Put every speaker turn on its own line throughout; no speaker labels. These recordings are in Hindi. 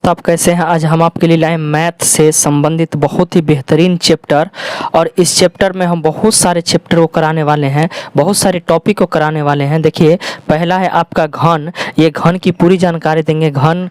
तो आप कैसे हैं। आज हम आपके लिए लाए मैथ से संबंधित बहुत ही बेहतरीन चैप्टर। और इस चैप्टर में हम बहुत सारे चैप्टर को कराने वाले हैं, बहुत सारे टॉपिक को कराने वाले हैं। देखिए, पहला है आपका घन। ये घन की पूरी जानकारी देंगे। घन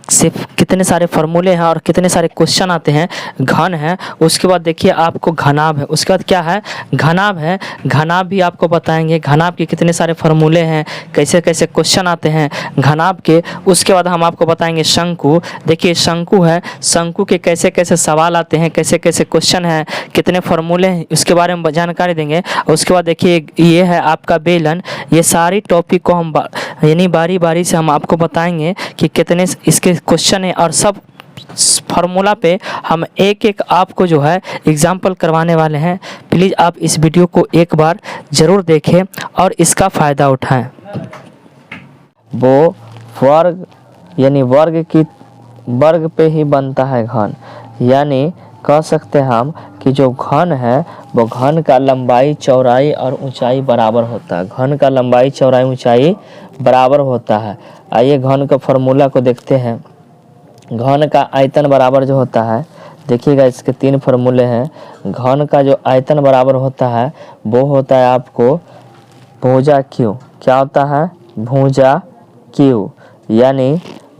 से कितने सारे फॉर्मूले हैं और कितने सारे क्वेश्चन आते हैं। घन है, उसके बाद देखिए आपको घनाभ है, उसके बाद क्या है, घनाभ है। घनाभ भी आपको बताएंगे, घनाभ के कितने सारे फॉर्मूले हैं, कैसे कैसे क्वेश्चन आते हैं घनाभ के। उसके बाद हम आपको बताएंगे शंकु। देखिए शंकु है, शंकु के कैसे कैसे सवाल आते हैं, कैसे कैसे क्वेश्चन हैं, कितने फॉर्मूले हैं, उसके बारे में जानकारी देंगे। और उसके बाद देखिए ये है आपका बेलन। ये सारी टॉपिक को हम यानी बारी बारी से हम आपको बताएंगे कि कितने इसके क्वेश्चन है, और सब फार्मूला पे हम एक एक आपको जो है एग्जाम्पल करवाने वाले हैं। प्लीज़ आप इस वीडियो को एक बार ज़रूर देखें और इसका फ़ायदा उठाएं। वो वर्ग यानी वर्ग पे ही बनता है घन। यानी कह सकते हैं हम कि जो घन है वो घन का लंबाई चौड़ाई और ऊंचाई बराबर होता है। घन का लंबाई चौड़ाई ऊंचाई बराबर होता है। आइए घन का फॉर्मूला को देखते हैं। घन का आयतन बराबर जो होता है, देखिएगा इसके तीन फॉर्मूले हैं। घन का जो आयतन बराबर होता है वो होता है आपको भुजा क्यू। क्या होता है? भुजा क्यू। यानी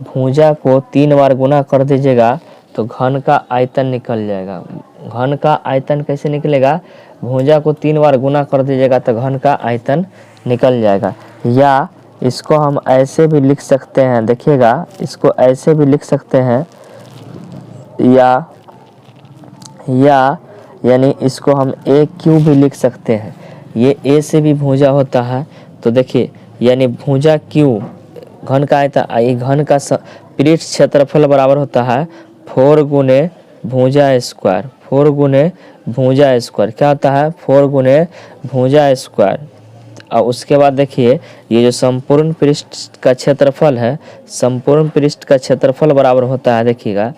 भुजा को 3 बार गुना कर दीजिएगा तो घन का आयतन निकल जाएगा। घन का आयतन कैसे निकलेगा? भुजा को 3 बार गुना कर दीजिएगा तो घन का आयतन निकल जाएगा। या इसको हम ऐसे भी लिख सकते हैं, देखिएगा इसको ऐसे भी लिख सकते हैं, या यानी इसको हम ए क्यू भी लिख सकते हैं। ये ए से भी भुजा होता है। तो देखिए यानी भुजा क्यू घन का आयतन, ये घन का पृष्ठ क्षेत्रफल बराबर होता है 4 गुने भुजा स्क्वायर। 4 गुने भुजा स्क्वायर क्या होता है? 4 गुने भुजा स्क्वायर। और उसके बाद देखिए ये जो संपूर्ण पृष्ठ का क्षेत्रफल है, संपूर्ण पृष्ठ का क्षेत्रफल बराबर होता है, देखिएगा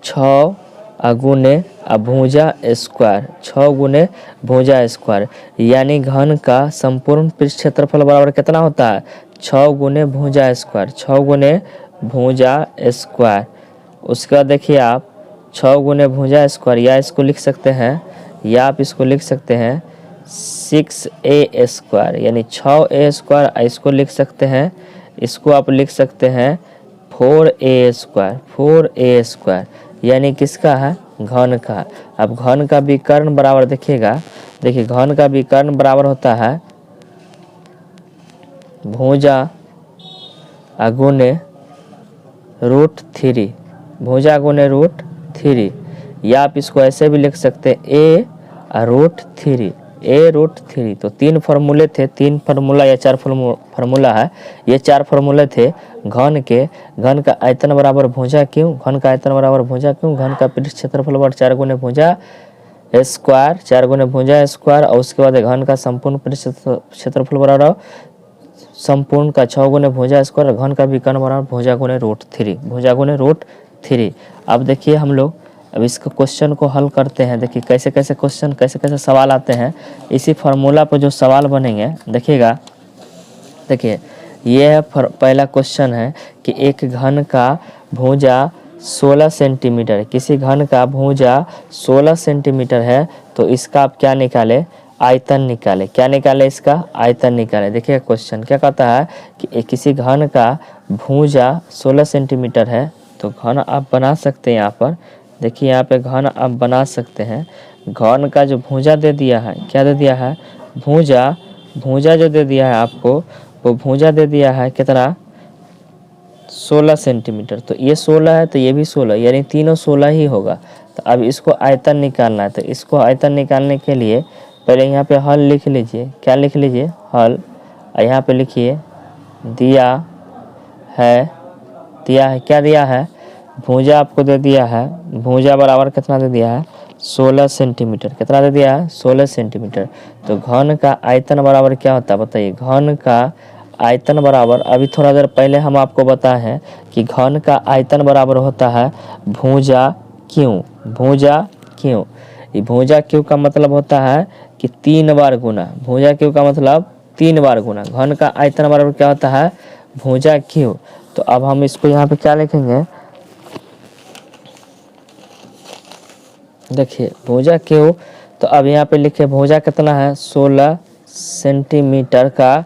6 गुने भुजा स्क्वायर। 6 गुने भुजा स्क्वायर। यानी घन का संपूर्ण पृष्ठ क्षेत्रफल बराबर कितना होता है? 6 गुने भुजा स्क्वायर। 6 गुने भुजा स्क्वायर। उसके बाद देखिए आप 6 गुने भुजा स्क्वायर, या इसको लिख सकते हैं, या आप इसको लिख सकते हैं 6a स्क्वायर। यानी 6a स्क्वायर। इसको लिख सकते हैं, इसको आप लिख सकते हैं 4a स्क्वायर। 4a स्क्वायर यानी किसका है? घन का। अब घन का विकर्ण बराबर देखिएगा, देखिए घन का विकर्ण बराबर होता है भुजा गुने √3। भुजा गुने √3। या आप इसको ऐसे भी लिख सकते हैं a√3। a√3। तो 3 फार्मूले थे, 3 फार्मूला या 4 फार्मूला है। ये 4 फार्मूले थे घन के। घन का आयतन बराबर भुजा क्यों, घन का आयतन बराबर भुजा क्यों, घन का पृष्ठ क्षेत्रफल बराबर 4 गुने भुजा स्क्वायर, 4 गुने भुजा स्क्वायर। और उसके बाद घन का संपूर्ण पृष्ठ क्षेत्रफल बराबर संपूर्ण का 6 गुने भुजा स्क्वायर। घन का विकर्ण बराबर भुजा गुने √3। भुजा गुने √3। अब देखिए हम लोग अब इसका क्वेश्चन को हल करते हैं। देखिए कैसे कैसे क्वेश्चन, कैसे कैसे सवाल आते हैं। इसी फार्मूला पर जो सवाल बनेंगे देखिएगा। देखिए ये है पहला क्वेश्चन है कि एक घन का भुजा 16 सेंटीमीटर। किसी घन का भुजा 16 सेंटीमीटर है तो इसका आप क्या निकाले? आयतन निकाले। क्या निकाले? इसका आयतन निकाले। देखिए क्वेश्चन क्या कहता है कि किसी घन का भुजा 16 सेंटीमीटर है। तो घन आप बना सकते हैं यहाँ पर। देखिए यहाँ पे घन आप बना सकते हैं। घन का जो भुजा दे दिया है, क्या दे दिया है? भुजा जो दे दिया है आपको, वो भुजा दे दिया है कितना? 16 सेंटीमीटर। तो ये 16 है तो ये भी 16, यानी तीनों 16 ही होगा। तो अब इसको आयतन निकालना है। तो इसको आयतन निकालने के लिए पहले यहाँ पे हल लिख लीजिए। क्या लिख लीजिए? हल। यहाँ पे लिखिए दिया है क्या दिया है? भुजा आपको दे दिया है। भुजा बराबर कितना दे दिया है? 16 सेंटीमीटर। कितना दे दिया है? 16 सेंटीमीटर। तो घन का आयतन बराबर क्या होता है बताइए? घन का आयतन बराबर, अभी थोड़ा देर पहले हम आपको बताए हैं कि घन का आयतन बराबर होता है भुजा क्यों। भुजा क्यों, ये भुजा क्यों का मतलब होता है कि 3 बार गुना। भुजा क्यों का मतलब 3 बार गुना। घन का आयतन बराबर क्या होता है? भुजा क्यों। तो अब हम इसको यहाँ पे क्या लिखेंगे, देखिए भुजा क्यू, तो अब यहाँ पे लिखे भुजा कितना है 16 सेंटीमीटर का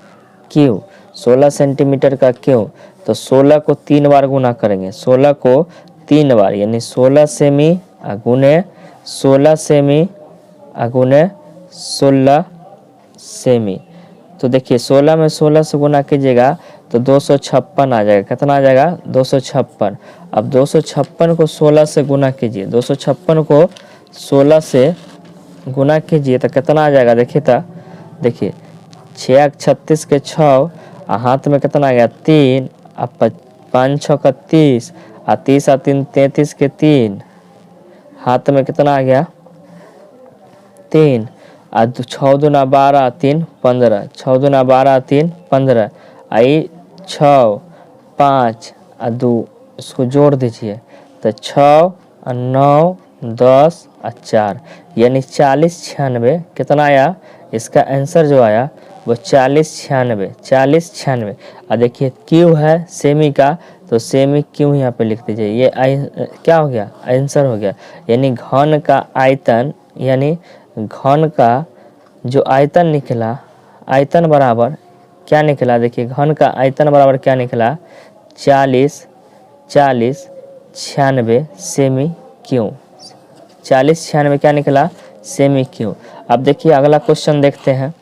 क्यू, 16 सेंटीमीटर का क्यू। तो 16 को 3 बार गुना करेंगे, 16 को 3 बार यानी 16 सेमी गुने 16 सेमी गुने 16 सेमी। तो देखिए 16 में 16 से गुना कीजिएगा तो 256 आ जाएगा। कितना आ जाएगा 256। अब 256 को 16 से गुना कीजिए, 256 को 16 से गुना कीजिए तो कितना आ जाएगा, देखिए तो देखिए 6 36 के 6 हाथ में कितना आ गया 3, अब 5 6 का 30 30 3 33 के 3 हाथ में कितना आ गया 3 6 दूना 12 3 15, 6 दूना 12 3 15 आई 6 5 2 इसको जोड़ दीजिए तो 6 9 10 4 यानी 40 96 कितना आया, इसका आंसर जो आया वो 40 96 40 96। और देखिए क्यू है सेमी का, तो सेमी क्यू यहाँ पे लिख दीजिए, ये क्या हो गया आंसर हो गया। यानी घन का आयतन, यानी घन का जो आयतन निकला, आयतन बराबर क्या निकला, देखिए घन का आयतन बराबर क्या निकला 40 40 96 सेमी क्यू, 40 96 क्या निकला सेमी क्यू। अब देखिए अगला क्वेश्चन देखते हैं।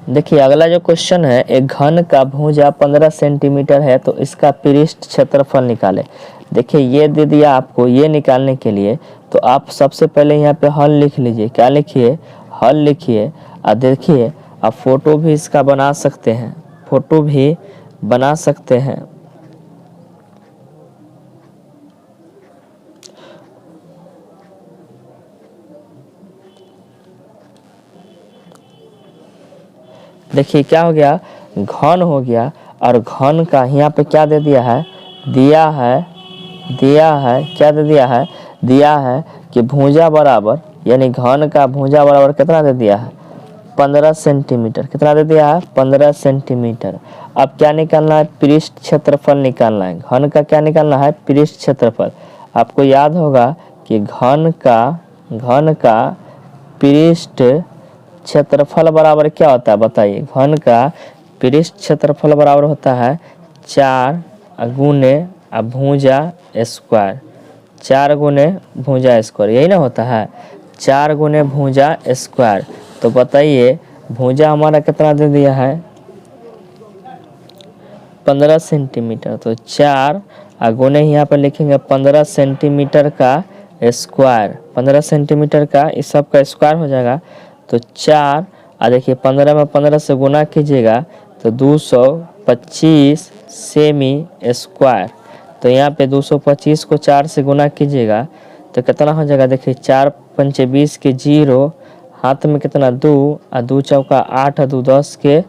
देखिए अगला जो क्वेश्चन है, एक घन का भुजा 15 सेंटीमीटर है तो इसका पृष्ठ क्षेत्रफल निकाले। देखिए ये दे दिया आपको, ये निकालने के लिए तो आप सबसे पहले यहाँ पे हल लिख लीजिए। क्या लिखिए, हल लिखिए। और देखिए आप फोटो भी इसका बना सकते हैं, फोटो भी बना सकते हैं। देखिए क्या हो गया, घन हो गया। और घन का यहाँ पे क्या दे दिया है, दिया है क्या दे दिया है, दिया है कि भुजा बराबर, यानी घन का भुजा बराबर कितना दे दिया है 15 सेंटीमीटर। कितना दे दिया है 15 सेंटीमीटर। अब क्या निकालना है, पृष्ठ क्षेत्रफल निकालना है। घन का क्या निकालना है, पृष्ठ क्षेत्रफल। आपको याद होगा कि घन का पृष्ठ क्षेत्रफल बराबर क्या होता है, बताइए। घन का पृष्ठ क्षेत्रफल बराबर होता है 4 गुने भुजा स्क्वायर, 4 गुने भुजा स्क्वायर, यही ना होता है 4 गुने भुजा स्क्वायर। तो बताइए भुजा हमारा कितना दे दिया है 15 सेंटीमीटर, तो 4 गुने यहाँ पर लिखेंगे 15 सेंटीमीटर का स्क्वायर, 15 सेंटीमीटर का इस सब का स्क्वायर हो जाएगा। तो 4 देखिए 15 में 15 से गुना कीजिएगा तो 225 सेमी स्क्वायर। तो यहाँ पे 225 को 4 से गुना कीजिएगा तो कितना हो जाएगा, देखिए 4 पंचे 20 के 0, हाथ में कितना 2 और 2 चौका 8 2 10 के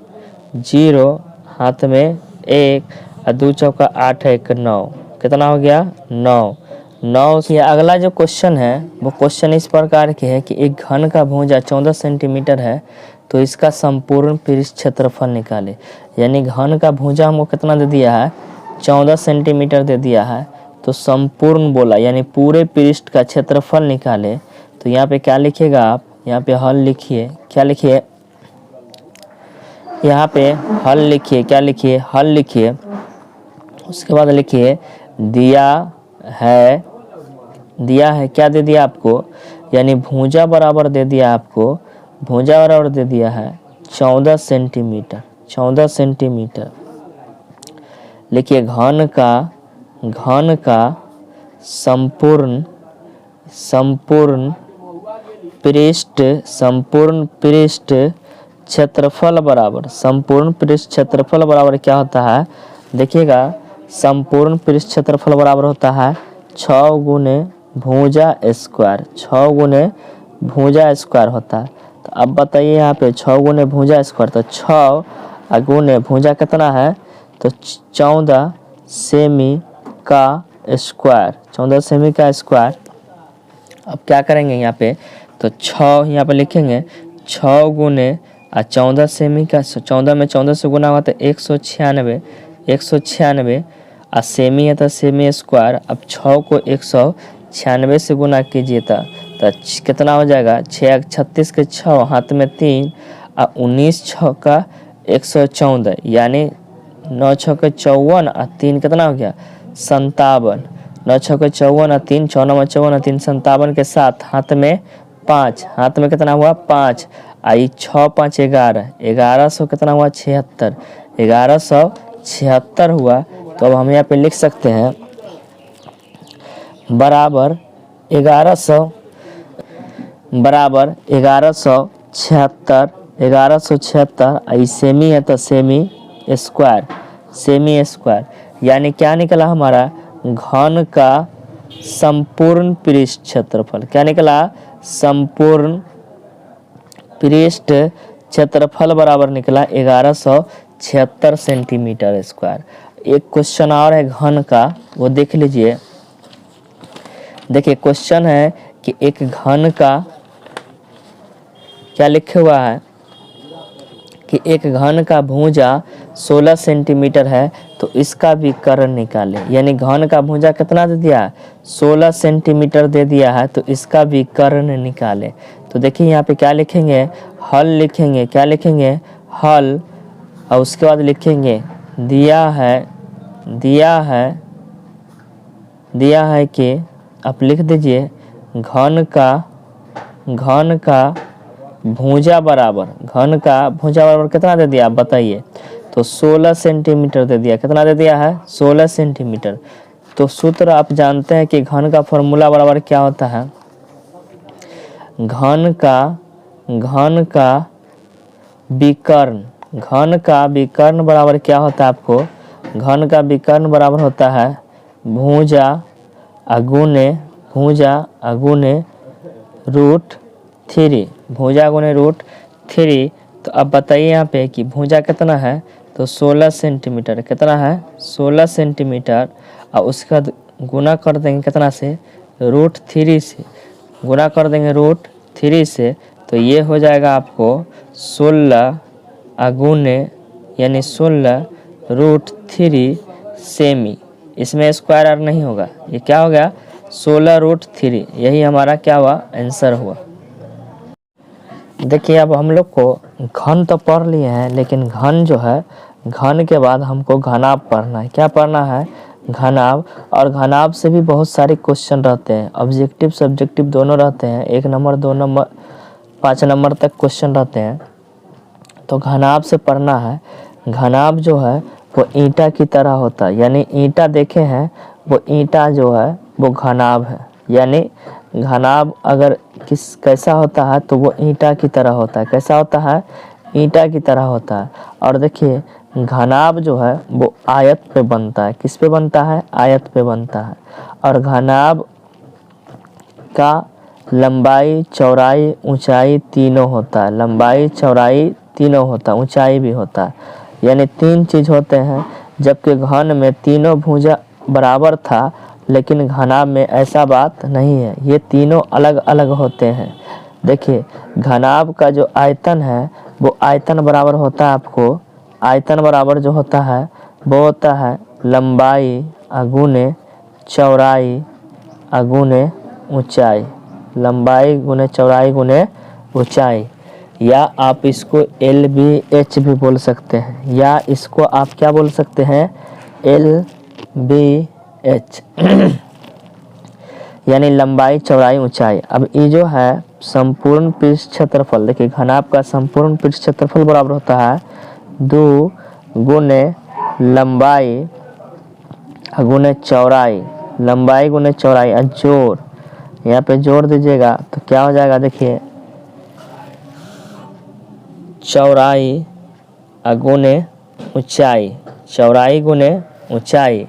0, हाथ में 1 और 2 चौका 8 1 9, कितना हो गया 9। ये अगला जो क्वेश्चन है वो क्वेश्चन इस प्रकार के है कि एक घन का भुजा 14 सेंटीमीटर है तो इसका संपूर्ण पृष्ठ क्षेत्रफल निकाले। यानी घन का भुजा हमको कितना दे दिया है 14 सेंटीमीटर दे दिया है, तो संपूर्ण बोला यानी पूरे पृष्ठ का क्षेत्रफल निकाले। तो यहाँ पे क्या लिखिएगा आप, यहाँ पे हल लिखिए। क्या लिखिए, यहाँ पे हल लिखिए। क्या लिखिए, हल लिखिए। उसके बाद लिखिए दिया है क्या दे दिया आपको, यानी भुजा बराबर दे दिया आपको, भुजा बराबर दे दिया है 14 सेंटीमीटर, 14 सेंटीमीटर। लिखिए घन का संपूर्ण पृष्ठ क्षेत्रफल बराबर, संपूर्ण पृष्ठ क्षेत्रफल बराबर क्या होता है, देखिएगा संपूर्ण पृष्ठ क्षेत्रफल बराबर होता है 6 गुने भुजा स्क्वायर, 6 गुने भुजा स्क्वायर होता है। तो अब बताइए यहाँ पे 6 गुने भुजा स्क्वायर, तो 6 गुने भुजा कितना है, तो 14 सेमी का स्क्वायर, 14 सेमी का स्क्वायर। अब क्या करेंगे यहाँ पे, तो 6 यहाँ पे लिखेंगे 6 गुने 14 सेमी का, 14 में 14 से गुना हुआ तो 196, और सेमी है तो सेमी स्क्वायर। अब 6 को 196 से गुना कीजिए तो कितना हो जाएगा, 6 36 के 6 हाथ में 3 और 19 6 का 114 यानी 9 6 के 54 और 3 कितना हो गया 57। 9 6 के 54 और 3 6 9 54 और 3 57 के साथ हाथ में 5, हाथ में कितना हुआ 5 आई 6 5 11, 1100 कितना हुआ 76, 1176 हुआ। तो अब हम यहाँ पे लिख सकते हैं बराबर 1100 बराबर 1176, 1176 आई सेमी है तो सेमी स्क्वायर यानी क्या निकला हमारा घन का संपूर्ण पृष्ठ क्षेत्रफल। क्या निकला, संपूर्ण पृष्ठ क्षेत्रफल बराबर निकला 1176 सेंटीमीटर स्क्वायर। एक क्वेश्चन और है घन का, वो देख लीजिए। देखिए क्वेश्चन है कि एक घन का क्या लिखा हुआ है कि एक घन का भुजा 16 सेंटीमीटर है तो इसका विकर्ण निकालें। यानी घन का भुजा कितना दे दिया है 16 सेंटीमीटर दे दिया है तो इसका विकर्ण निकालें। तो देखिए यहाँ पे क्या लिखेंगे, हल लिखेंगे। क्या लिखेंगे, हल, और उसके बाद लिखेंगे दिया है कि आप लिख दीजिए घन का भुजा बराबर कितना दे दिया आप बताइए। तो 16 सेंटीमीटर दे दिया। कितना दे दिया है 16 सेंटीमीटर। तो सूत्र आप जानते हैं कि घन का फॉर्मूला बराबर क्या होता है, घन का विकर्ण बराबर क्या होता है आपको, घन का विकर्ण बराबर होता है भुजा अगुने √3, भुजा गुने √3। तो अब बताइए यहाँ पे कि भुजा कितना है, तो 16 सेंटीमीटर। कितना है 16 सेंटीमीटर, और उसके बाद गुना कर देंगे कितना से, √3 से गुना कर देंगे √3 से। तो ये हो जाएगा आपको 16 अगुने यानी 16 √3 सेमी। इसमें स्क्वायर आर नहीं होगा, ये क्या हो गया 16 √3। यही हमारा क्या हुआ आंसर हुआ। देखिए अब हम लोग को घन तो पढ़ लिए हैं, लेकिन घन जो है, घन के बाद हमको घनाभ पढ़ना है। क्या पढ़ना है, घनाभ। और घनाभ से भी बहुत सारे क्वेश्चन रहते हैं, ऑब्जेक्टिव सब्जेक्टिव दोनों रहते हैं। 1 नंबर 2 नंबर 5 नंबर तक क्वेश्चन रहते हैं। तो घनाभ से पढ़ना है। घनाभ जो है वो ईंटा की तरह होता है, यानी ईंटा देखे हैं, वो ईंटा जो है वो घनाभ है। यानी घनाभ अगर कैसा होता है तो वो ईंटा की तरह होता है। कैसा होता है, ईंटा की तरह होता है। और देखिए घनाभ जो है वो आयत पे बनता है। किस पे बनता है, आयत पे बनता है। और घनाभ का लंबाई चौड़ाई ऊंचाई तीनों होता है। लंबाई चौड़ाई तीनों होता है, ऊंचाई भी होता है। यानी 3 चीज़ होते हैं। जबकि घन में तीनों भुजा बराबर था, लेकिन घनाभ में ऐसा बात नहीं है, ये तीनों अलग अलग होते हैं। देखिए घनाभ का जो आयतन है वो आयतन बराबर होता है आपको, आयतन बराबर जो होता है वो होता है लंबाई अगुने चौड़ाई अगुने ऊंचाई। लंबाई गुने चौड़ाई गुने ऊंचाई। या आप इसको LBH भी बोल सकते हैं, या इसको आप क्या बोल सकते हैं LBH यानी लंबाई चौड़ाई ऊंचाई। अब ये जो है संपूर्ण पृष्ठ क्षेत्रफल, देखिए घनाभ का संपूर्ण पृष्ठ क्षेत्रफल बराबर होता है 2 गुने लंबाई गुने चौड़ाई, लंबाई गुने चौड़ाई। जोड़, यहाँ पे जोड़ दीजिएगा तो क्या हो जाएगा, देखिए चौड़ाई अगुने ऊंचाई, चौड़ाई गुने ऊंचाई।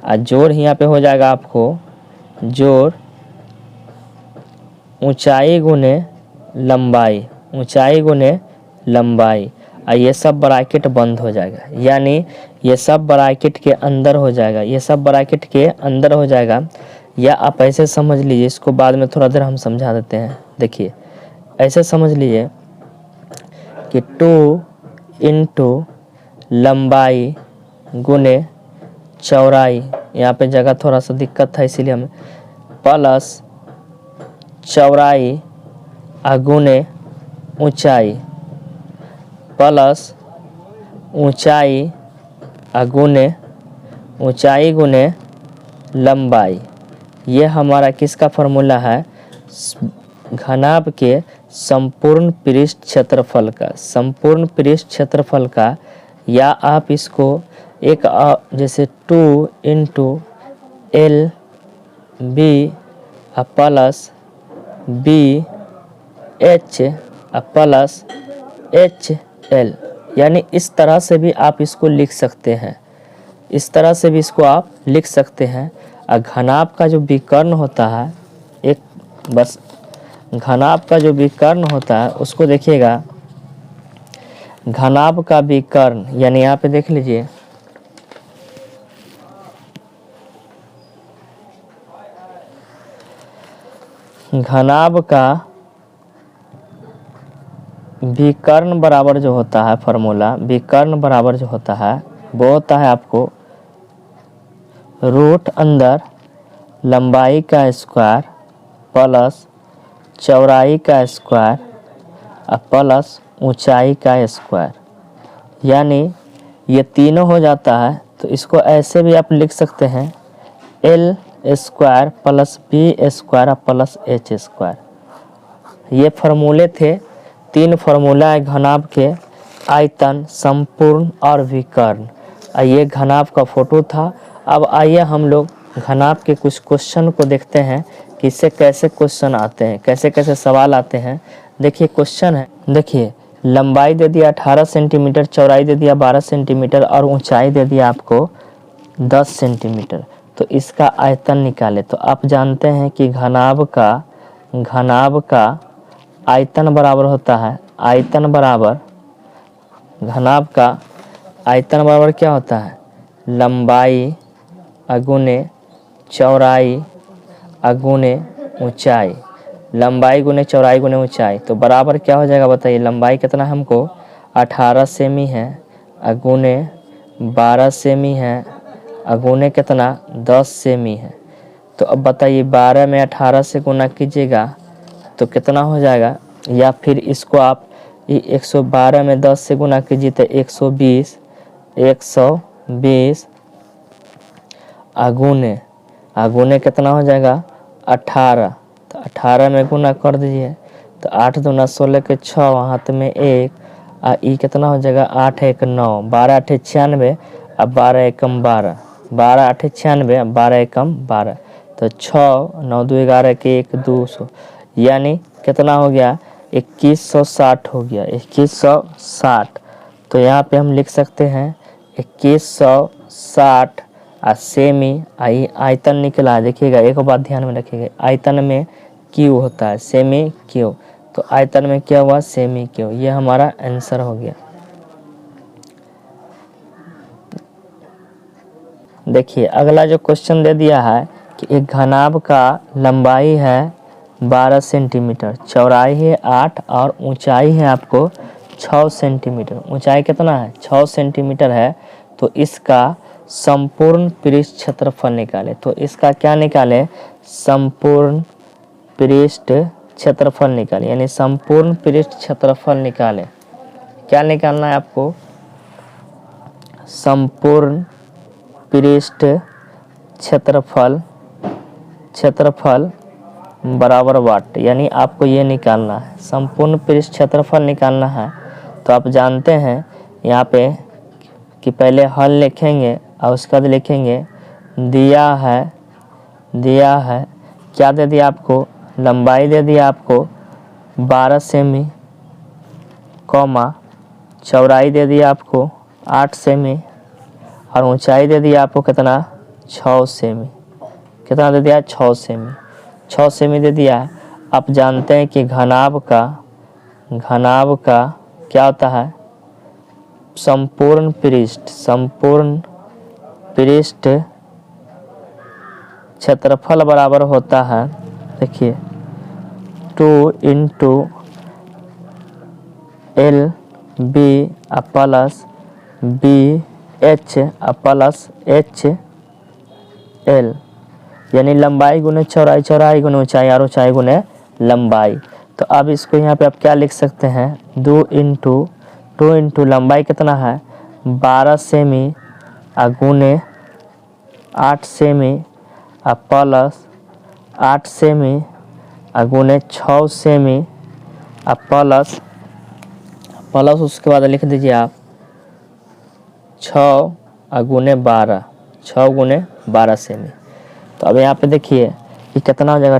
और जोड़ यहाँ पे हो जाएगा आपको जोड़ ऊंचाई गुने लंबाई, ऊंचाई गुने लंबाई। और ये सब ब्रैकेट बंद हो जाएगा, यानी ये सब ब्रैकेट के अंदर हो जाएगा, ये सब ब्रैकेट के अंदर हो जाएगा। या आप ऐसे समझ लीजिए, इसको बाद में थोड़ा देर हम समझा देते हैं। देखिए ऐसे समझ लीजिए कि 2 इंटू लंबाई गुने चौड़ाई, यहाँ पे जगह थोड़ा सा दिक्कत था इसीलिए हमें, प्लस चौड़ाई गुने ऊंचाई, प्लस ऊंचाई गुने लंबाई। ये हमारा किसका फॉर्मूला है? घनाभ के संपूर्ण पृष्ठ क्षेत्रफल का, संपूर्ण पृष्ठ क्षेत्रफल का, या आप इसको एक जैसे 2 into L B plus B H plus H L, यानी इस तरह से भी आप इसको लिख सकते हैं, इस तरह से भी इसको आप लिख सकते हैं। और घनाभ का जो विकर्ण होता है, एक बस घनाभ का जो विकर्ण होता है उसको देखिएगा, घनाभ का विकर्ण यानी यहाँ पे देख लीजिए, घनाभ का विकर्ण बराबर जो होता है फॉर्मूला, विकर्ण बराबर जो होता है वो होता है आपको रूट अंदर लंबाई का स्क्वायर प्लस चौड़ाई का स्क्वायर प्लस ऊंचाई का स्क्वायर, यानी ये तीनों हो जाता है। तो इसको ऐसे भी आप लिख सकते हैं L square plus B square plus H square. ये फार्मूले थे, 3 फार्मूला है घनाभ के, आयतन, संपूर्ण और विकर्ण। ये घनाभ का फोटो था। अब आइए हम लोग घनाभ के कुछ क्वेश्चन को देखते हैं कि इससे कैसे क्वेश्चन आते हैं, कैसे कैसे सवाल आते हैं। देखिए क्वेश्चन है, देखिए लंबाई दे दिया 18 सेंटीमीटर, चौड़ाई दे दिया 12 सेंटीमीटर और ऊंचाई दे दिया आपको 10 सेंटीमीटर। तो इसका आयतन निकाले। तो आप जानते हैं कि घनाभ का आयतन बराबर होता है, आयतन बराबर, घनाभ का आयतन बराबर क्या होता है? लंबाई गुने चौड़ाई गुने ऊंचाई, लंबाई गुने चौड़ाई गुने ऊंचाई। तो बराबर क्या हो जाएगा बताइए? लंबाई कितना हमको 18 सेमी है, गुने 12 सेमी है, गुने कितना 10 सेमी है। तो अब बताइए 12 में 18 से गुना कीजिएगा तो कितना हो जाएगा? या फिर इसको आप 112 में 10 से गुना कीजिए तो 120 गुने कितना हो जाएगा? 18। तो 18 में गुना कर दीजिए तो 8 दूना 16 के 6, हाथ में 1, ई कितना हो जाएगा? 8 1 9, 12 8 96 अब 12 एकम 12, 12 8 96 12 एकम 12। तो 6 9 2 11 के 1 200, यानी कितना हो गया? 2160 हो गया, 2160। तो यहाँ पे हम लिख सकते हैं 2160 सेमी। आयतन निकला, देखिएगा एक बात ध्यान में रखिएगा, आयतन में क्यू होता है, सेमी क्यू। तो आयतन में क्या हुआ? Semi Q. ये हमारा आंसर हो गया। देखिए अगला जो क्वेश्चन दे दिया है कि एक घनाभ का लंबाई है 12 सेंटीमीटर, चौड़ाई है 8 और ऊंचाई है आपको 6 सेंटीमीटर। ऊंचाई कितना है? 6 सेंटीमीटर है। तो इसका संपूर्ण पृष्ठ क्षेत्रफल निकाले। तो इसका क्या निकाले? संपूर्ण पृष्ठ क्षेत्रफल निकाले, यानी संपूर्ण पृष्ठ क्षेत्रफल निकाले। क्या निकालना है आपको? संपूर्ण पृष्ठ क्षेत्रफल बराबर वाट, यानी आपको ये निकालना है, संपूर्ण पृष्ठ क्षेत्रफल निकालना है। तो आप जानते हैं यहाँ पे कि पहले हल लिखेंगे और उसके बाद लिखेंगे दिया है क्या दे दिया आपको? लंबाई दे दिया आपको 12 सेमी, कॉमा चौड़ाई दे दिया आपको 8 सेमी और ऊंचाई दे दिया आपको कितना? 6 सेमी। कितना दे दिया? 6 सेमी। 6 सेमी दे दिया है। आप जानते हैं कि घनाभ का क्या होता है? संपूर्ण पृष्ठ क्षेत्रफल बराबर होता है, देखिए 2 into L B plus B H plus H L, यानी लंबाई गुने चौड़ाई, चौड़ाई गुने ऊंचाई और ऊंचाई गुने लंबाई। तो अब इसको यहाँ पे आप क्या लिख सकते हैं, 2 इंटू लंबाई कितना है 12 सेमी गुने 8 सेमी प्लस 8 सेमी गुने 6 सेमी प्लस उसके बाद लिख दीजिए आप 6 गुने 12, 6 गुने 12 सेमी। तो अब यहाँ पे देखिए कि कितना हो जाएगा,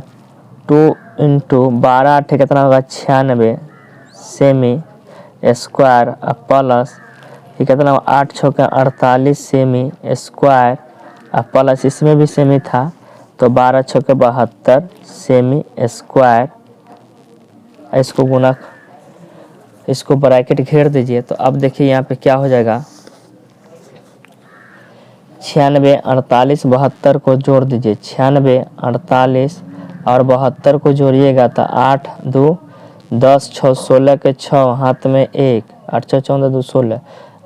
2 इंटू 12 8 कितना होगा 96 सेमी स्क्वायर प्लस ये कितना 8 6 का 48 सेमी स्क्वायर प्लस इसमें भी सेमी था तो 12 6 के 72 सेमी स्क्वायर। इसको गुना, इसको ब्रैकेट घेर दीजिए। तो अब देखिए यहाँ पे क्या हो जाएगा, 96 48 72 को जोड़ दीजिए, 96 48 और 72 को जोड़िएगा तो 8 2 10 6 16 के 6 हाथ में 1 8 6 14 2 16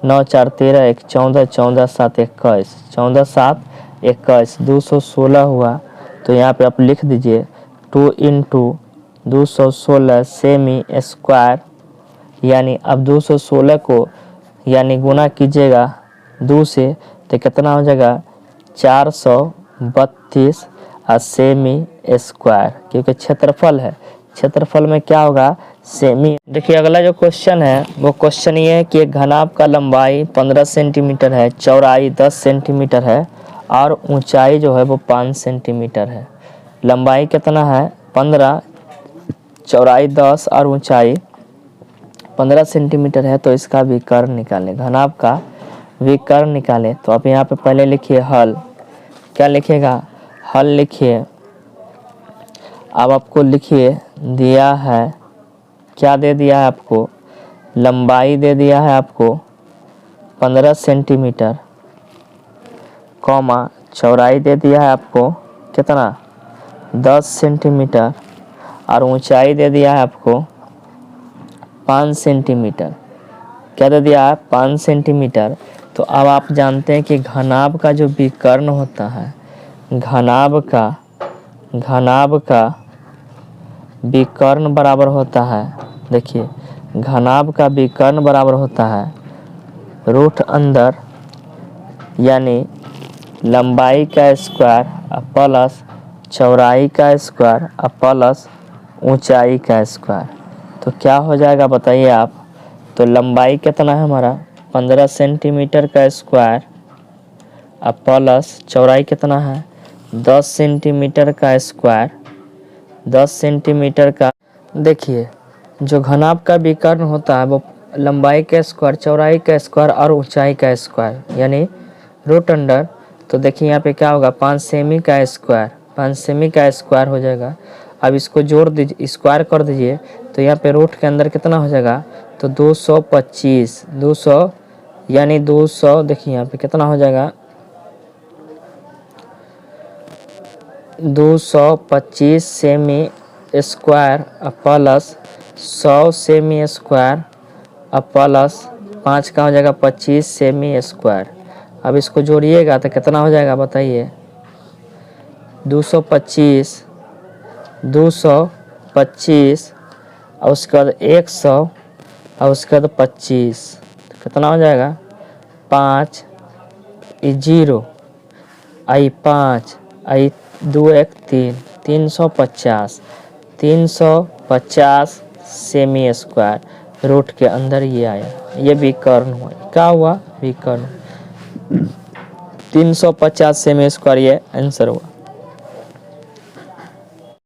9 4 13 1 14 14 7 21 14 7 21 216 हुआ। तो यहाँ पे आप लिख दीजिए 2 इंटू 216 सेमी स्क्वायर, यानी अब 216 को यानी गुना कीजिएगा 2 से तो कितना हो जाएगा 432 सेमी स्क्वायर, क्योंकि क्षेत्रफल है, क्षेत्रफल में क्या होगा सेमी। देखिए अगला जो क्वेश्चन है वो क्वेश्चन ये है कि एक घनाभ का लंबाई 15 सेंटीमीटर है, चौड़ाई 10 सेंटीमीटर है और ऊंचाई जो है वो 5 सेंटीमीटर है। लंबाई कितना है 15, चौड़ाई 10 और ऊंचाई 15 सेंटीमीटर है। तो इसका विकर्ण निकालें, घनाभ का विकर्ण निकालें। तो आप यहाँ पे पहले लिखिए हल, क्या लिखिएगा हल लिखिए। अब आपको लिखिए दिया है, क्या दे दिया है आपको, लंबाई दे दिया है आपको 15 सेंटीमीटर, कॉमा चौड़ाई दे दिया है आपको कितना 10 सेंटीमीटर और ऊंचाई दे दिया है आपको 5 सेंटीमीटर। क्या दे दिया है 5 सेंटीमीटर। तो अब आप जानते हैं कि घनाभ का जो विकर्ण होता है, घनाभ का विकर्ण बराबर होता है, देखिए घनाभ का विकर्ण बराबर होता है रूट अंदर यानी लंबाई का स्क्वायर प्लस चौड़ाई का स्क्वायर प्लस ऊंचाई का स्क्वायर। तो क्या हो जाएगा बताइए आप। तो लंबाई कितना है हमारा 15 सेंटीमीटर का स्क्वायर प्लस चौड़ाई कितना है 10 सेंटीमीटर का स्क्वायर, 10 सेंटीमीटर का। देखिए जो घनाभ का विकर्ण होता है वो लंबाई का स्क्वायर, चौड़ाई का स्क्वायर और ऊंचाई का स्क्वायर यानी रूट अंडर। तो देखिए यहाँ पे क्या होगा 5 सेमी का स्क्वायर, 5 सेमी का स्क्वायर हो जाएगा। अब इसको जोड़ दीजिए, स्क्वायर कर दीजिए तो यहाँ पे रूट के अंदर कितना हो जाएगा तो 225, 200 यानी 200। देखिए यहाँ पे कितना हो जाएगा 225 semi square plus 100 semi square plus 5 का हो जाएगा 25 सेमी स्क्वायर। अब इसको जोड़िएगा तो कितना हो जाएगा बताइए 225 और उसके बाद 100 और उसके बाद 25 तो कितना हो जाएगा 5 0 आई 5 आई 2 1 3 350 सेमी स्क्वायर रूट के अंदर ये आया, ये विकर्ण हुआ। क्या हुआ विकर्ण 350 सेमी स्क्वायर, ये आंसर हुआ।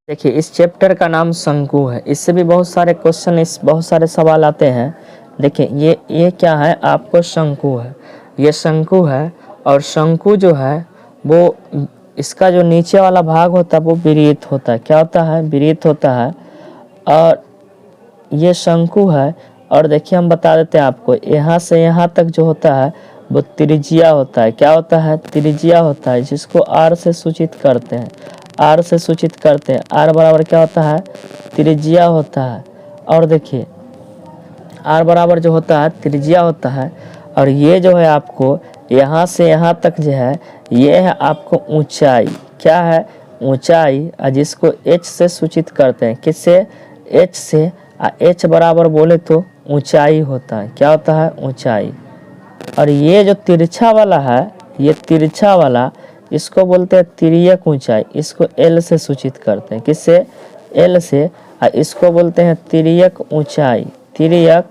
देखिए इस चैप्टर का नाम शंकु है, इससे भी बहुत सारे क्वेश्चन, बहुत सारे सवाल आते हैं। देखिए ये क्या है आपको शंकु है, ये शंकु है और शंकु जो है वो इसका जो नीचे वाला भाग होता है वो विरीत होता है। क्या होता है विरीत होता है और ये शंकु है। और देखिए हम बता देते हैं आपको, यहाँ से यहाँ तक जो होता है वो त्रिज्या होता है। क्या होता है त्रिज्या होता है, जिसको आर से सूचित करते हैं, आर से सूचित करते हैं। आर बराबर क्या होता है त्रिज्या होता है। और देखिए आर बराबर जो होता है त्रिज्या होता है। और ये जो है आपको यहाँ से यहाँ तक जो है ये है आपको ऊंचाई, क्या है ऊंचाई, जिसको h से सूचित करते हैं, किससे, h से। h बराबर बोले तो ऊंचाई होता है, क्या होता है ऊंचाई। और ये जो तिरछा वाला है, ये तिरछा वाला, इसको बोलते हैं तिर्यक ऊंचाई, इसको l से सूचित करते हैं, किससे, l से। इसको बोलते हैं तिर्यक ऊंचाई, तिर्यक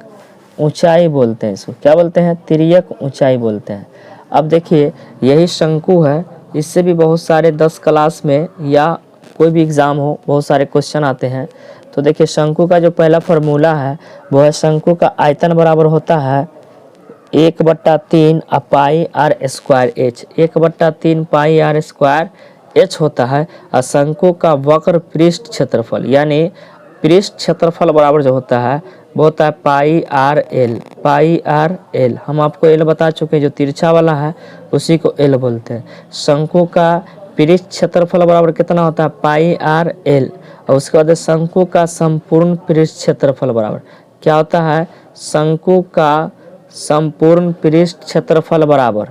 ऊंचाई बोलते हैं इसको, क्या बोलते हैं, तिर्यक ऊंचाई बोलते हैं। अब देखिए यही शंकु है, इससे भी बहुत सारे 10 क्लास में या कोई भी एग्ज़ाम हो बहुत सारे क्वेश्चन आते हैं। तो देखिए शंकु का जो पहला फार्मूला है वो है, शंकु का आयतन बराबर होता है 1/3 pi R square H, 1/3 pi R square H होता है। और शंकु का वक्र पृष्ठ क्षेत्रफल, यानी पृष्ठ क्षेत्रफल बराबर जो होता है वो होता है पाई आर एल, पाई आर एल। हम आपको एल बता चुके हैं, जो तिरछा वाला है उसी को एल बोलते हैं। शंकु का पृष्ठ क्षेत्रफल बराबर कितना होता है, पाई आर एल। और उसके बाद शंकु का संपूर्ण पृष्ठ क्षेत्रफल बराबर क्या होता है, शंकु का संपूर्ण पृष्ठ क्षेत्रफल बराबर,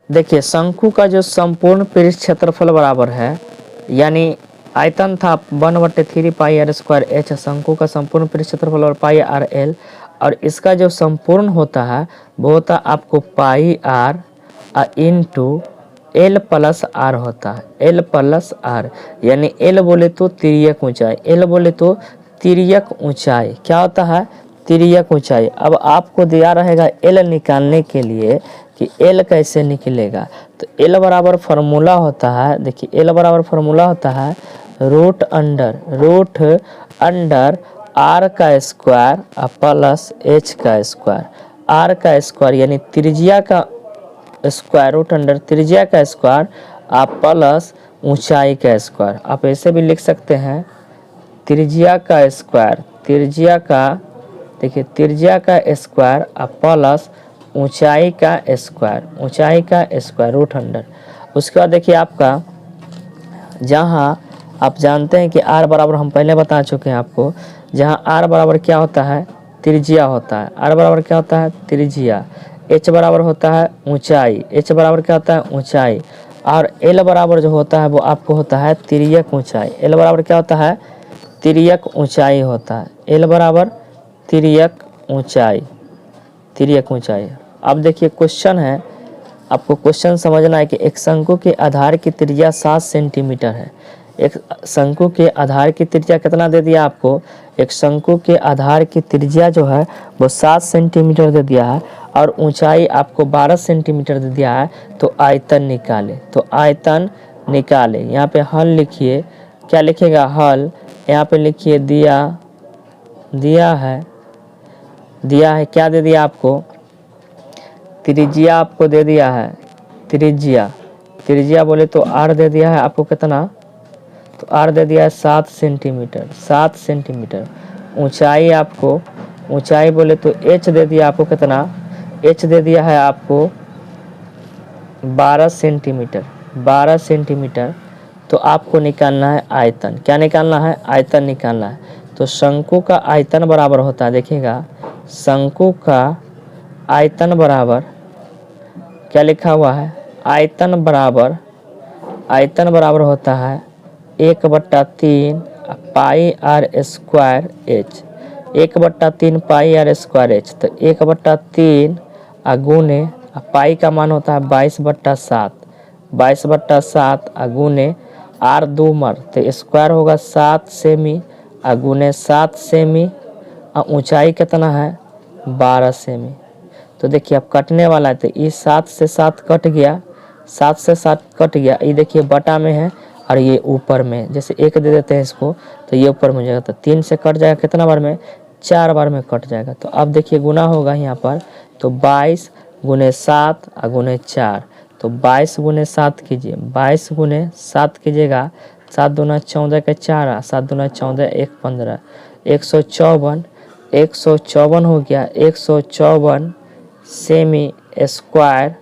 देखिए शंकु का जो संपूर्ण पृष्ठ क्षेत्रफल बराबर है, यानी आयतन था 1/3 पाई आर स्क्वायर एच, शंकु का संपूर्ण पृष्ठ क्षेत्रफल और पाई आर एल। और इसका जो संपूर्ण होता है वो होता है आपको pi R into L plus R होता है, एल प्लस आर। यानी एल बोले तो तिर्यक ऊंचाई, एल बोले तो तिर्यक ऊंचाई, क्या होता है तिर्यक ऊंचाई। अब आपको दिया रहेगा एल निकालने के लिए कि एल कैसे निकलेगा। तो एल बराबर फार्मूला होता है, देखिए एल बराबर फार्मूला होता है रूट अंडर आर का स्क्वायर प्लस एच का स्क्वायर, आर का स्क्वायर यानी त्रिज्या का स्क्वायर, रूट अंडर त्रिज्या का स्क्वायर आप प्लस ऊंचाई का स्क्वायर। आप ऐसे भी लिख सकते हैं त्रिज्या का स्क्वायर, त्रिज्या का, देखिए त्रिज्या का स्क्वायर प्लस ऊंचाई का स्क्वायर, ऊंचाई का स्क्वायर रूट अंडर। उसके बाद देखिए आपका, जहाँ आप जानते हैं कि आर बराबर, हम पहले बता चुके हैं आपको, जहाँ आर बराबर क्या होता है त्रिज्या होता है, आर बराबर क्या होता है त्रिज्या, एच बराबर होता है ऊंचाई, एच बराबर क्या होता है ऊंचाई। और एल बराबर जो होता है वो आपको होता है तिर्यक ऊंचाई, एल बराबर क्या होता है तिर्यक ऊंचाई होता है, एल बराबर तिर्यक ऊंचाई, तिर्यक ऊंचाई। अब देखिए क्वेश्चन है, आपको क्वेश्चन समझना है कि एक शंकु के आधार की त्रिज्या 7 सेंटीमीटर है। एक शंकु के आधार की त्रिज्या कितना दे दिया आपको, एक शंकु के आधार की त्रिज्या जो है वो 7 सेंटीमीटर दे दिया है और ऊंचाई आपको 12 सेंटीमीटर दे दिया है। तो आयतन निकाले, तो आयतन निकाले। यहाँ पे हल लिखिए, क्या लिखेगा हल, यहाँ पे लिखिए दिया है क्या दे दिया आपको, त्रिज्या आपको दे दिया है, त्रिज्या बोले तो आर दे दिया है आपको कितना, तो आर दे दिया है 7 सेंटीमीटर, 7 सेंटीमीटर। ऊंचाई आपको, ऊंचाई बोले तो एच दे दिया आपको कितना, एच दे दिया है आपको 12 सेंटीमीटर, 12 सेंटीमीटर। तो आपको निकालना है आयतन, क्या निकालना है आयतन निकालना है। तो शंकु का आयतन बराबर होता है, देखिएगा शंकु का आयतन बराबर क्या लिखा हुआ है, आयतन बराबर होता है 1/3 pi R square H, 1/3 pi R square H. तो 1/3 गुने पाई का मान होता है 22/7, 22/7 गुने आर 2 मर, तो स्क्वायर होगा 7 सेमी गुने 7 सेमी। ऊंचाई कितना है 12 सेमी। तो देखिए अब कटने वाला है, तो ये 7 से 7 कट गया, 7 से 7 कट गया, ये देखिए बटा में है और ये ऊपर में, जैसे 1 दे देते हैं इसको तो ये ऊपर में हो जाएगा, तो 3 से कट जाएगा कितना बार में, 4 बार में कट जाएगा। तो अब देखिए गुना होगा यहाँ पर, तो 22 गुने 7 गुने 4, तो 22 गुने 7 कीजिए, 22 गुने 7 कीजिएगा, 7 दूना 14 के 4, 7 दूना 14 1 15, 154 हो गया, 154 सेमी स्क्वायर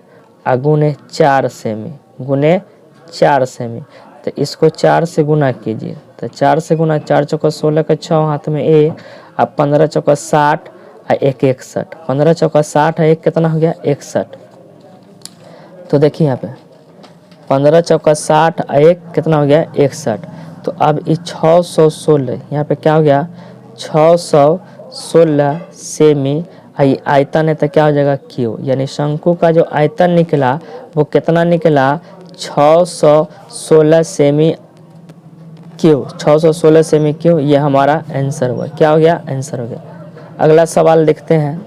गुने 4 सेमी, गुने 4 सेमी। तो इसको 4 से गुना कीजिए, तो 4 से गुना, 4 चौका 16 का 6 हाथ में 1, अब 15 चौका 60 एक 61, 15 चौका 60 है, एक कितना हो गया 61। तो देखिए यहाँ पे 15 चौका 60 एक कितना हो गया 61। तो अब ये 616 यहाँ पे क्या हो गया 616 सेमी, आयतन है तो क्या हो जाएगा क्यू, यानी शंकु का जो आयतन निकला वो कितना निकला 616 सेमी क्यू, 616 सेमी क्यू। ये हमारा आंसर हुआ, क्या हो गया आंसर हो गया। अगला सवाल देखते हैं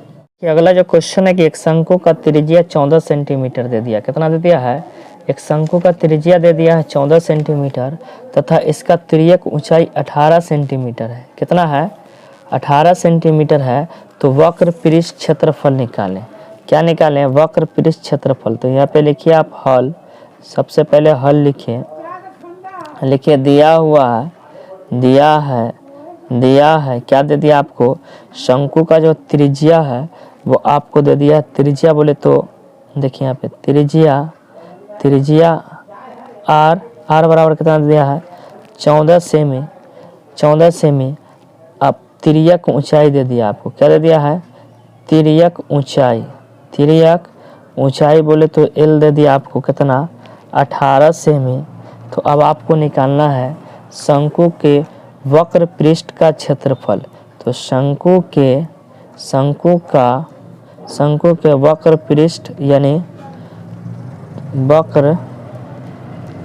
कि अगला जो क्वेश्चन है कि एक शंकु का त्रिज्या 14 सेंटीमीटर दे दिया, कितना दे दिया है, एक शंकु का त्रिज्या दे दिया है 14 सेंटीमीटर तथा इसका तिर्यक ऊंचाई 18 सेंटीमीटर है, कितना है 18 सेंटीमीटर है। तो वक्र पृष्ठ क्षेत्रफल निकालें, क्या निकालें वक्र पृष्ठ क्षेत्रफल। तो यहाँ पे लिखिए आप हल, सबसे पहले हल लिखिए, लिखिए दिया हुआ है, दिया है क्या दे दिया आपको, शंकु का जो त्रिज्या है वो आपको दे दिया, त्रिज्या बोले तो देखिए यहाँ पे त्रिज्या आर बराबर कितना दे दिया है 14 सेमी। अब तिर्यक ऊंचाई दे दिया आपको, क्या दे दिया है तिर्यक ऊंचाई बोले तो एल दे दिया आपको कितना 18 सेमी। तो अब आपको निकालना है शंकु के वक्र पृष्ठ का क्षेत्रफल। तो शंकु के वक्र पृष्ठ यानी वक्र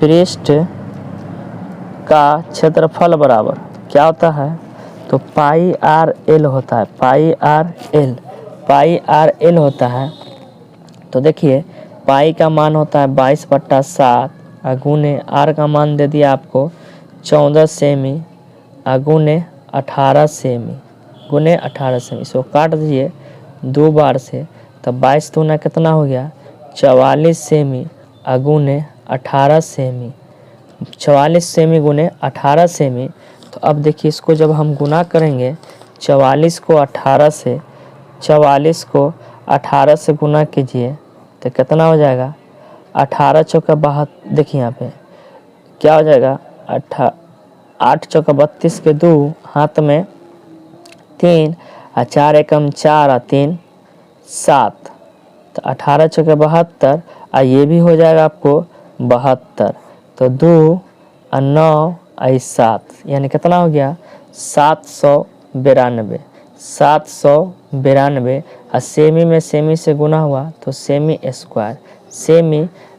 पृष्ठ का क्षेत्रफल बराबर क्या होता है, तो पाई आर एल होता है, पाई आर एल होता है। तो देखिए पाई का मान होता है 22/7 गुने आर का मान दे दिया आपको 14 सेमी गुने 18 सेमी, इसको काट दीजिए 2 बार से, तब 22 दूना कितना हो गया 44 सेमी गुने 18 सेमी, 44 सेमी गुने 18 सेमी। तो अब देखिए इसको जब हम गुना करेंगे 44 को 18 से गुना कीजिए तो कितना हो जाएगा 18 चौका 72, देखिए यहाँ पे क्या हो जाएगा 8 चौका 32 के 2 हाथ में 3 और 4 एकम 4 और 3 7, तो 18 चौका 72 और ये भी हो जाएगा आपको 72, तो 2 और 9 और 7 यानी कितना हो गया 792 और सेमी में सेमी से गुना हुआ तो सेमी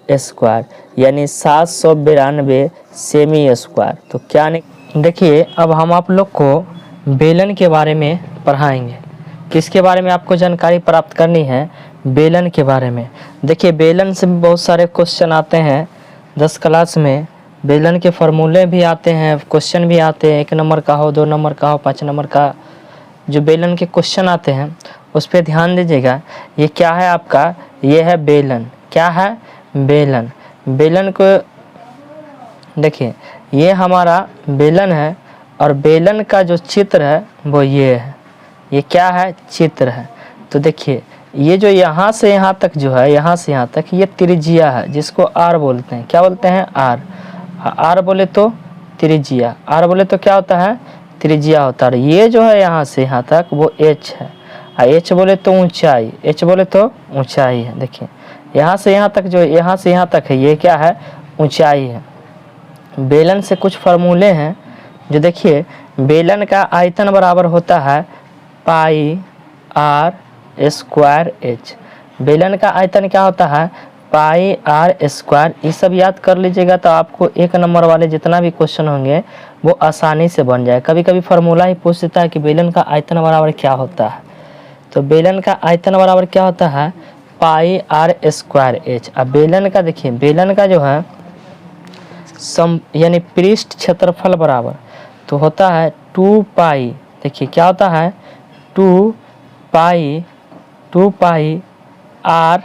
स्क्वायर यानी 792 सेमी स्क्वायर। तो क्या देखिए अब हम आप लोग को बेलन के बारे में पढ़ाएंगे, किसके बारे में आपको जानकारी प्राप्त करनी है, बेलन के बारे में। देखिए बेलन से बहुत सारे क्वेश्चन आते हैं 10 क्लास में, बेलन के फार्मूले भी आते हैं, क्वेश्चन भी आते हैं, 1 नंबर का हो 2 नंबर का हो 5 नंबर का जो बेलन के क्वेश्चन आते हैं उस पर ध्यान दीजिएगा। ये क्या है आपका, ये है बेलन, क्या है बेलन को देखिए ये हमारा बेलन है और बेलन का जो चित्र है वो ये है, ये क्या है चित्र है। तो देखिए ये जो यहाँ से यहाँ तक जो है, यहाँ से यहाँ तक ये त्रिज्या है जिसको आर बोलते हैं, क्या बोलते हैं आर बोले तो त्रिज्या, आर बोले तो क्या होता है त्रिज्या होता है। ये जो है यहाँ से यहाँ तक वो एच है, एच बोले तो ऊंचाई, है। देखिए यहाँ से यहाँ तक जो यहाँ से यहाँ तक है ये क्या है ऊंचाई है। बेलन से कुछ फार्मूले हैं जो देखिए बेलन का आयतन बराबर होता है पाई आर स्क्वायर एच, बेलन का आयतन क्या होता है पाई आर स्क्वायर। ये सब याद कर लीजिएगा तो आपको 1 नंबर वाले जितना भी क्वेश्चन होंगे वो आसानी से बन जाए। कभी कभी फार्मूला ही पूछ देता है कि बेलन का आयतन बराबर क्या होता है, तो बेलन का आयतन बराबर क्या होता है पाई आर स्क्वायर एच। अब बेलन का देखिए बेलन का जो है यानी पृष्ठ क्षेत्रफल बराबर तो होता है 2 पाई, देखिए क्या होता है 2 पाई आर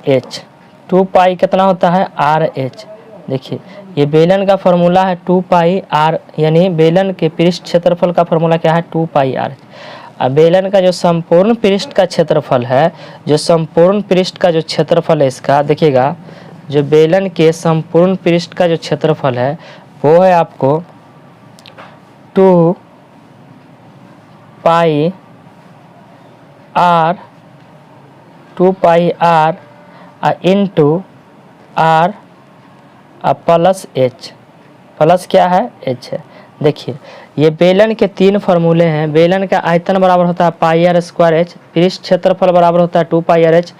एच, 2 पाई कितना होता है आर एच। देखिए ये बेलन का फॉर्मूला है 2 पाई आर, यानी बेलन के पृष्ठ क्षेत्रफल का फॉर्मूला क्या है 2 पाई आर। अब बेलन का जो संपूर्ण पृष्ठ का क्षेत्रफल है, जो संपूर्ण पृष्ठ का जो क्षेत्रफल है इसका देखिएगा, जो बेलन के संपूर्ण पृष्ठ का जो क्षेत्रफल है वो है आपको 2 pi R 2 pi R into R plus H, plus क्या है एच है। देखिए ये बेलन के तीन फार्मूले हैं। बेलन का आयतन बराबर होता है पाई आर स्क्वायर एच, पृष्ठ क्षेत्रफल बराबर होता है 2 पाई आर एच,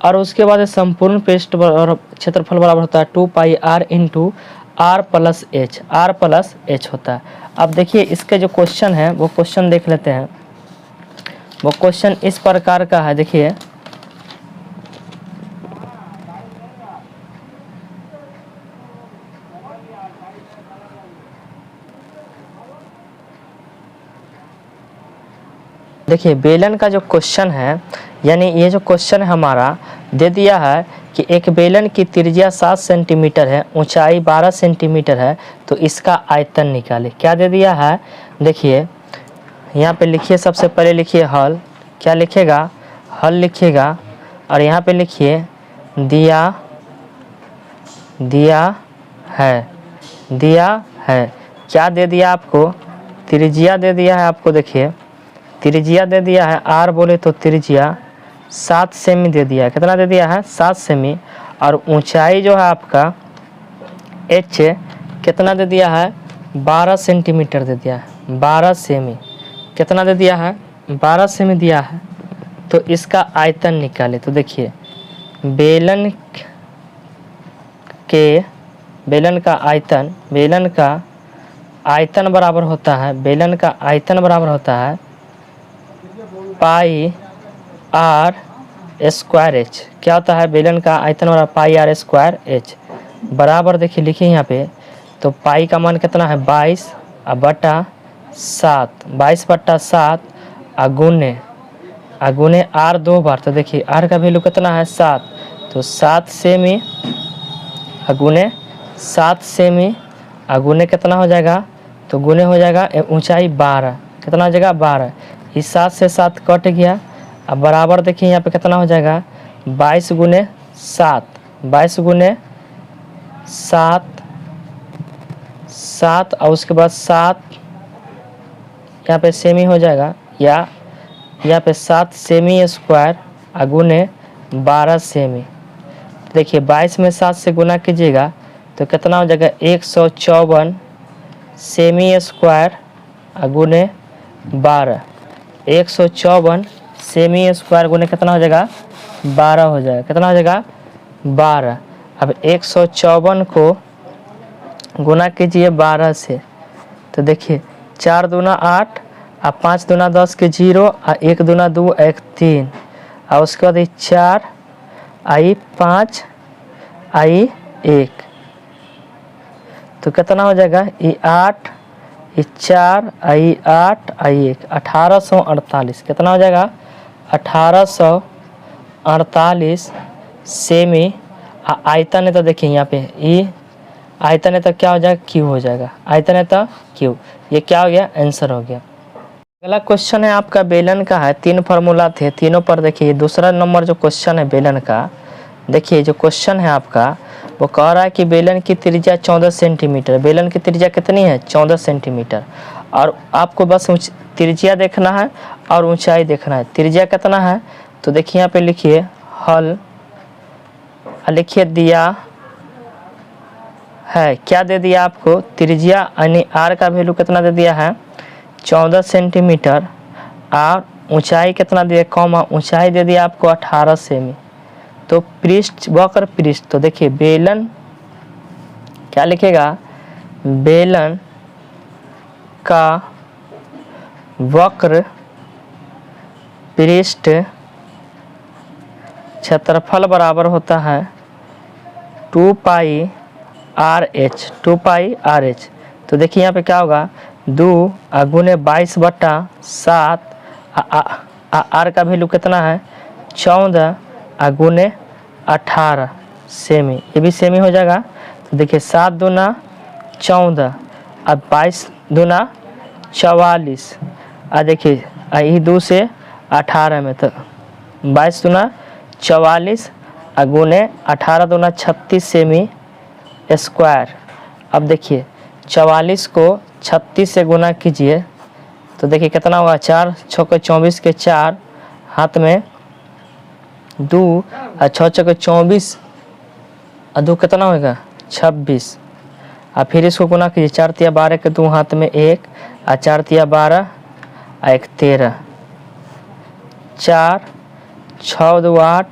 और उसके बाद संपूर्ण पृष्ठ क्षेत्रफल बराबर होता है 2 pi R into R plus H, R plus H होता है। अब देखिए इसके जो क्वेश्चन है वो क्वेश्चन देख लेते हैं। वो क्वेश्चन इस प्रकार का है, देखिए देखिए बेलन का जो क्वेश्चन है, यानी ये जो क्वेश्चन हमारा दे दिया है कि एक बेलन की त्रिज्या 7 सेंटीमीटर है, ऊंचाई 12 सेंटीमीटर है, तो इसका आयतन निकाले। क्या दे दिया है, देखिए यहाँ पे लिखिए, सबसे पहले लिखिए हल, क्या लिखेगा हल लिखिएगा, और यहाँ पे लिखिए दिया है क्या दे दिया आपको, त्रिज्या दे दिया है आपको। देखिए त्रिज्या दे दिया है आर बोले तो त्रिज्या 7 सेमी दे दिया है। कितना दे दिया है 7 सेमी, और ऊंचाई जो है आपका एच कितना दे दिया है 12 सेंटीमीटर दे दिया है, 12 सेमी। कितना दे दिया है 12 सेमी दिया है। तो इसका आयतन निकाले। तो देखिए बेलन का आयतन बराबर होता है पाई आर स्क्वायर एच। क्या होता है बेलन का आयतन बराबर पाई आर स्क्वायर एच बराबर, देखिए लिखिए यहाँ पे, तो पाई का मान कितना है 22 बटा 7, 22/7 गुने आर 2 बार। तो देखिए आर का वैल्यू कितना है 7, तो 7 सेमी गुने 7 सेमी गुने कितना हो जाएगा, तो गुने हो जाएगा ऊंचाई 12, कितना हो जाएगा 12। इस 7 से 7 कट गया। अब बराबर देखिए यहाँ पे कितना हो जाएगा 22 गुने 7, 22 गुने 7 और उसके बाद 7 यहाँ पे सेमी हो जाएगा, या यहाँ पे 7 सेमी स्क्वायर गुने 12 सेमी। देखिए 22 में 7 से गुना कीजिएगा तो कितना हो जाएगा 154 सेमी स्क्वायर गुने 12, 154 सेमी स्क्वायर गुने कितना हो जाएगा 12 हो जाएगा। कितना हो जाएगा 12। अब 154 को गुना कीजिए 12 से, तो देखिए 4 दूना 8 और 5 दूना 10 के 0 और 1 दूना 2 1 3 और उसके बाद 4 आई 5 आई 1, तो कितना हो जाएगा ये 8 ये 4 आई 8 आई 1, 1848। कितना हो जाएगा 1848 सेमी। आयतन है तो देखिए यहाँ पे ये आयतन है तो क्या हो जाएगा क्यू हो जाएगा, आयतन है तो क्यू। ये क्या हो गया आंसर हो गया। अगला क्वेश्चन है आपका बेलन का है, 3 फार्मूला थे, तीनों पर देखिए दूसरा नंबर जो क्वेश्चन है बेलन का, देखिए जो क्वेश्चन है आपका वो कह रहा है कि बेलन की त्रिज्या 14 सेंटीमीटर। बेलन की त्रिज्या कितनी है 14 सेंटीमीटर, और आपको बस त्रिज्या देखना है और ऊंचाई देखना है। त्रिज्या कितना है तो देखिए यहाँ पे लिखिए हल, लिखिए दिया है, क्या दे दिया आपको त्रिज्या यानी आर का वैल्यू कितना दे दिया है 14 सेंटीमीटर, और ऊंचाई कितना दिया कॉमा ऊंचाई दे दिया आपको 18 सेमी। तो पृष्ठ वक्र पृष्ठ, तो देखिए बेलन क्या लिखेगा, बेलन का वक्र पृष्ठ क्षेत्रफल बराबर होता है 2 pi R H, 2 pi R H. तो देखिए यहाँ पे क्या होगा 2 गुने 22/7 आर का वैल्यू कितना है 14 गुने 18 सेमी, ये भी सेमी हो जाएगा। तो देखिए 7 दूना 14 अब 22 दूना 44, देखिए ये 2 से 18 में, तो 22 दूना 44 गुने 18 दूना 36 सेमी स्क्वायर। अब देखिए 44 को 36 से गुना कीजिए तो देखिए कितना होगा 4 6 24 के 4 हाथ में 2 और 6 चौके 24 और 2 कितना होगा 26 और फिर इसको गुना कीजिए 4 तिया 12 के 2 हाथ में 1 और 4 तिया 12 और 1 13 4 6 2 8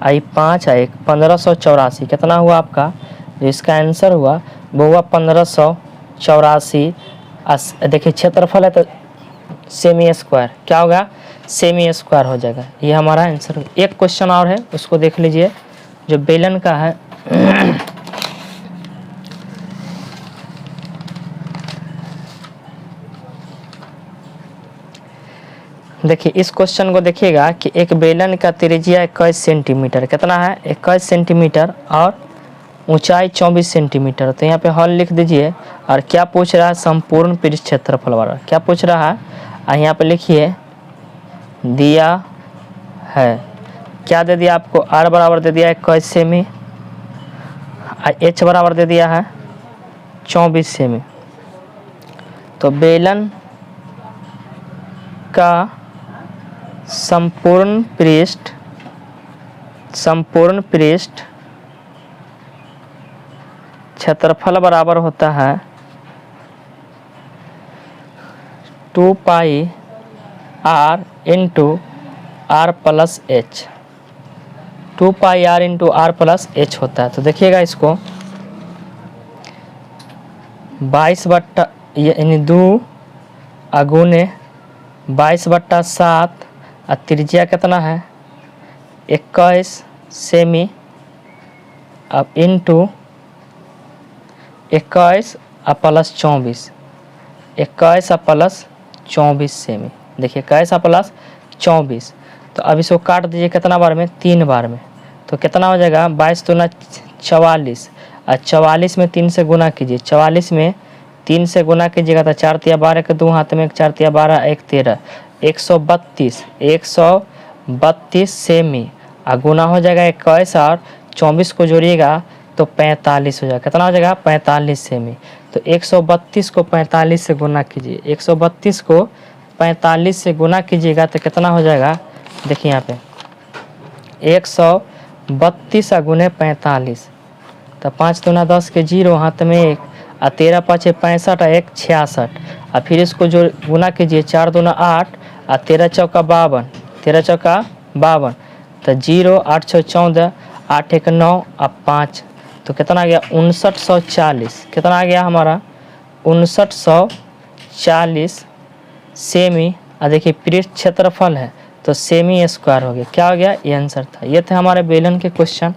और 5 और 1 1584 कितना हुआ आपका जो इसका आंसर हुआ वो हुआ 1584। देखिए क्षेत्रफल है तो सेमी स्क्वायर क्या होगा सेमी स्क्वायर हो जाएगा। ये हमारा आंसर। एक क्वेश्चन और है उसको देख लीजिए जो बेलन का है। देखिए इस क्वेश्चन को देखिएगा कि एक बेलन का त्रिज्या 21 सेंटीमीटर कितना है 21 सेंटीमीटर और ऊंचाई 24 सेंटीमीटर। तो यहाँ पे हल लिख दीजिए और क्या पूछ रहा है संपूर्ण पृष्ठ क्षेत्रफल वाला क्या पूछ रहा है। और यहाँ पे लिखिए दिया है क्या दे दिया आपको r बराबर दे दिया 21 सेमी h बराबर दे दिया है 24 सेमी। तो बेलन का संपूर्ण पृष्ठ क्षेत्रफल बराबर होता है 2 पाई r into r plus H 2 पाई r into r plus H होता है। तो देखिएगा इसको 22 बट्टा यानी 2 अगुने 22/7 और त्रिज्या कितना है 21 सेमी अब इंटू 21 और प्लस 24 21 और प्लस 24 सेमी। देखिए 21 और प्लस 24। तो अब इसको काट दीजिए कितना बार में 3 बार में। तो कितना हो जाएगा 22 दूना 44 और 44 में 3 से गुना कीजिए 44 में 3 से गुना कीजिएगा तो 4 तिया 12 के 2 हाथ में 4 तिया 12 1 13 132 सेमी और गुना हो जाएगा 21 और 24 को जोड़िएगा तो 45 हो जाएगा। कितना हो जाएगा 45 सेमी। तो 132 को 45 से गुना कीजिए 132 को 45 से गुना कीजिएगा तो कितना हो जाएगा। देखिए यहाँ पे 132 गुने 45 तो 5 दूना 10 के 0 हाथ में 1 और 13 5 65 और 1 66 और फिर इसको जो गुना कीजिए 4 दूना 8 और 13 चौका 52 तो 0 8 6 14 8 1 9 और 5 तो कितना आ गया 5940। कितना आ गया हमारा 5940 सेमी। और देखिए पृष्ठ क्षेत्रफल है तो सेमी स्क्वायर हो गया। क्या हो गया ये आंसर था। ये थे हमारे बेलन के क्वेश्चन।